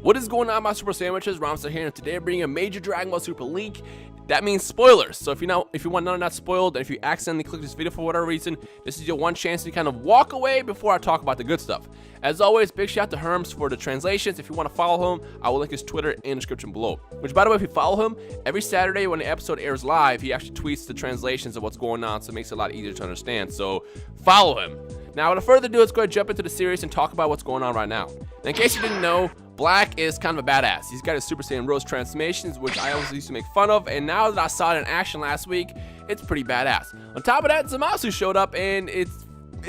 What is going on, my Super Sandwiches? Ramsa here, and today I'm bringing a major Dragon Ball Super leak. That means spoilers. So if you want none of that spoiled, and if you accidentally click this video for whatever reason, this is your one chance to kind of walk away before I talk about the good stuff. As always, big shout out to Herms for the translations. If you want to follow him, I will link his Twitter in the description below. Which, by the way, if you follow him, every Saturday when the episode airs live, he actually tweets the translations of what's going on, so it makes it a lot easier to understand. So follow him. Now, without further ado, let's go ahead and jump into the series and talk about what's going on right now. Now, in case you didn't know, Black is kind of a badass. He's got his Super Saiyan Rose transformations, which I always used to make fun of, and now that I saw it in action last week, it's pretty badass. On top of that, Zamasu showed up, and it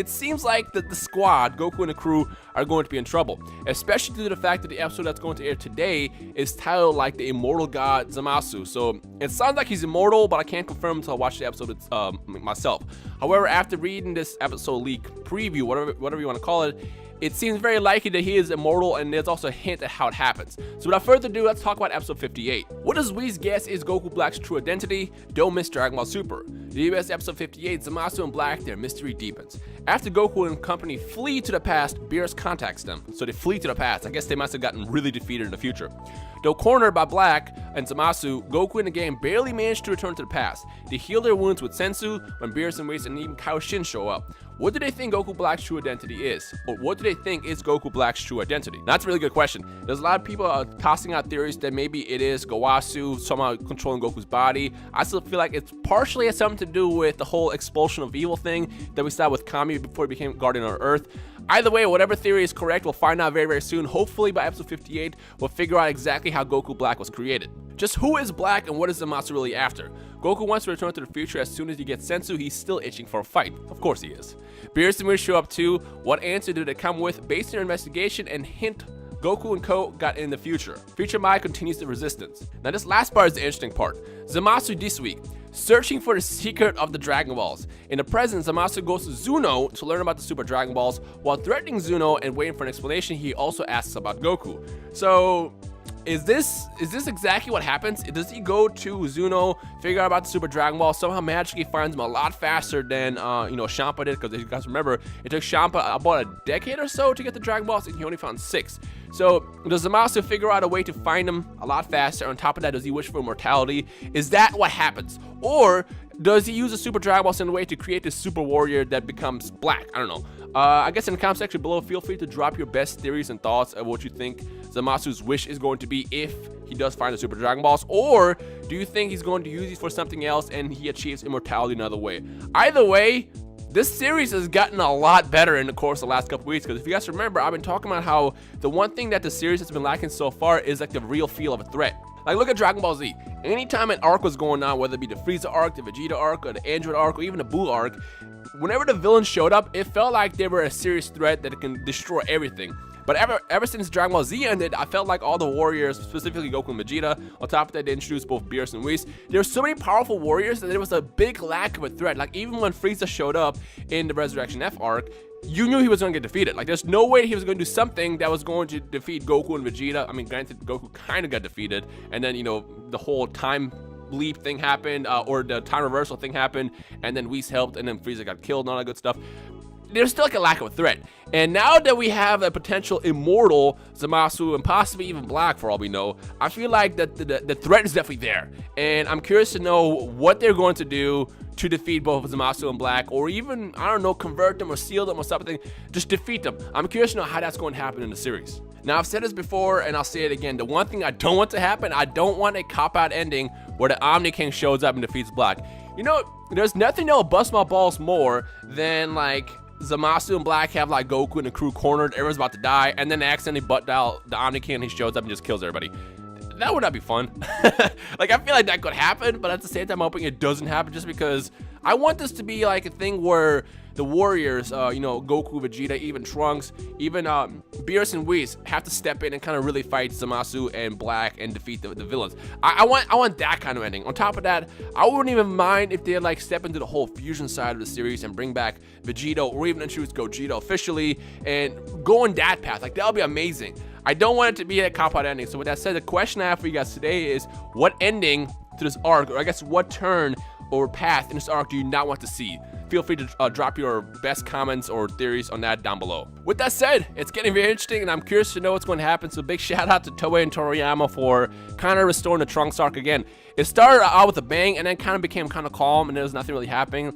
seems like the squad, Goku and the crew, are going to be in trouble, especially due to the fact that the episode that's going to air today is titled like the Immortal God Zamasu. So it sounds like he's immortal, but I can't confirm until I watch the episode myself. However, after reading this episode leak preview, whatever you want to call it, it seems very likely that he is immortal, and there's also a hint at how it happens. So without further ado, let's talk about episode 58. What does Whis guess is Goku Black's true identity? Don't miss Dragon Ball Super. The US episode 58, Zamasu and Black, their mystery deepens. After Goku and company flee to the past, Beerus contacts them. So they flee to the past. I guess they must have gotten really defeated in the future. Though cornered by Black and Zamasu, Goku and the gang barely managed to return to the past. They heal their wounds with Sensu when Beerus and Whis and even Kaioshin show up. What do they think Goku Black's true identity is? Or what do they think is Goku Black's true identity? That's a really good question. There's a lot of people tossing out theories that maybe it is Gowasu somehow controlling Goku's body. I still feel like it's partially has something to do with the whole expulsion of evil thing that we saw with Kami before he became Guardian of Earth. Either way, whatever theory is correct, we'll find out very, very soon. Hopefully by episode 58, we'll figure out exactly how Goku Black was created. Just who is Black and what is Zamasu really after? Goku wants to return to the future as soon as he gets Sensu. He's still itching for a fight. Of course he is. Beerus and Whis show up too. What answer did they come with based on their investigation and hint Goku and Co got in the future? Future Mai continues the resistance. Now this last part is the interesting part. Zamasu this week, searching for the secret of the Dragon Balls. In the present, Zamasu goes to Zuno to learn about the Super Dragon Balls. While threatening Zuno and waiting for an explanation, he also asks about Goku. So is this exactly what happens? Does he go to Zuno, figure out about the Super Dragon Ball, somehow magically finds him a lot faster than Champa did? Because you guys remember, it took Champa about a decade or so to get the Dragon Balls, and he only found 6. So does Zamasu figure out a way to find him a lot faster? On top of that, does he wish for immortality? Is that what happens? Or does he use the Super Dragon Balls in a way to create this Super Warrior that becomes Black? I don't know. I guess in the comment section below, feel free to drop your best theories and thoughts of what you think Zamasu's wish is going to be if he does find the Super Dragon Balls. Or do you think he's going to use these for something else and he achieves immortality another way? Either way, this series has gotten a lot better in the course of the last couple weeks, because if you guys remember, I've been talking about how the one thing that the series has been lacking so far is like the real feel of a threat. Like, look at Dragon Ball Z. Anytime an arc was going on, whether it be the Frieza arc, the Vegeta arc, or the Android arc, or even the Buu arc, whenever the villains showed up, it felt like they were a serious threat that can destroy everything. But ever since Dragon Ball Z ended, I felt like all the warriors, specifically Goku and Vegeta, on top of that, they introduced both Beerus and Whis. There were so many powerful warriors that there was a big lack of a threat. Like, even when Frieza showed up in the Resurrection F arc, you knew he was going to get defeated. Like, there's no way he was going to do something that was going to defeat Goku and Vegeta. I mean, granted, Goku kind of got defeated, and then, the whole time leap thing happened, or the time reversal thing happened, and then Whis helped, and then Frieza got killed and all that good stuff. There's still like a lack of a threat. And now that we have a potential immortal Zamasu and possibly even Black for all we know, I feel like that the threat is definitely there. And I'm curious to know what they're going to do to defeat both Zamasu and Black, or even, I don't know, convert them or seal them or something. Just defeat them. I'm curious to know how that's going to happen in the series. Now, I've said this before and I'll say it again. The one thing I don't want to happen, I don't want a cop-out ending where the Omni King shows up and defeats Black. There's nothing that will bust my balls more than like Zamasu and Black have like Goku and the crew cornered, everyone's about to die, and then they accidentally butt dial the Omni King and he shows up and just kills everybody. That would not be fun. Like, I feel like that could happen, but at the same time, I'm hoping it doesn't happen, just because I want this to be like a thing where the warriors, Goku, Vegeta, even Trunks, even Beerus and Whis have to step in and kind of really fight Zamasu and Black and defeat the villains. I want that kind of ending. On top of that, I wouldn't even mind if they like step into the whole fusion side of the series and bring back Vegeta, or even introduce Gogeta officially and go on that path. Like, that would be amazing. I don't want it to be a cop-out ending. So with that said, the question I have for you guys today is, what ending to this arc, or I guess what turn or path in this arc do you not want to see? feel free to drop your best comments or theories on that down below. With that said, it's getting very interesting, and I'm curious to know what's going to happen. So big shout out to Toei and Toriyama for kind of restoring the Trunks arc again. It started out with a bang and then kind of became kind of calm, and there was nothing really happening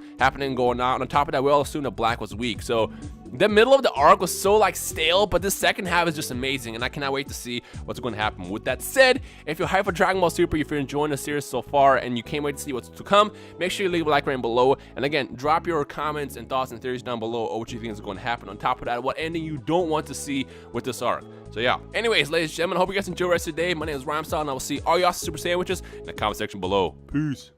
going on. On top of that, we all assumed that Black was weak. So the middle of the arc was so like stale, but this second half is just amazing, and I cannot wait to see what's going to happen. With that said, if you're hyped for Dragon Ball Super, if you're enjoying the series so far and you can't wait to see what's to come, make sure you leave a like right below. And again, drop your comments and thoughts and theories down below or what you think is going to happen. On top of that, what ending you don't want to see with this arc. So yeah. Anyways, ladies and gentlemen, I hope you guys enjoy the rest of the day. My name is Rhymestyle, and I will see all y'all Super Sandwiches in the comment section below. Peace.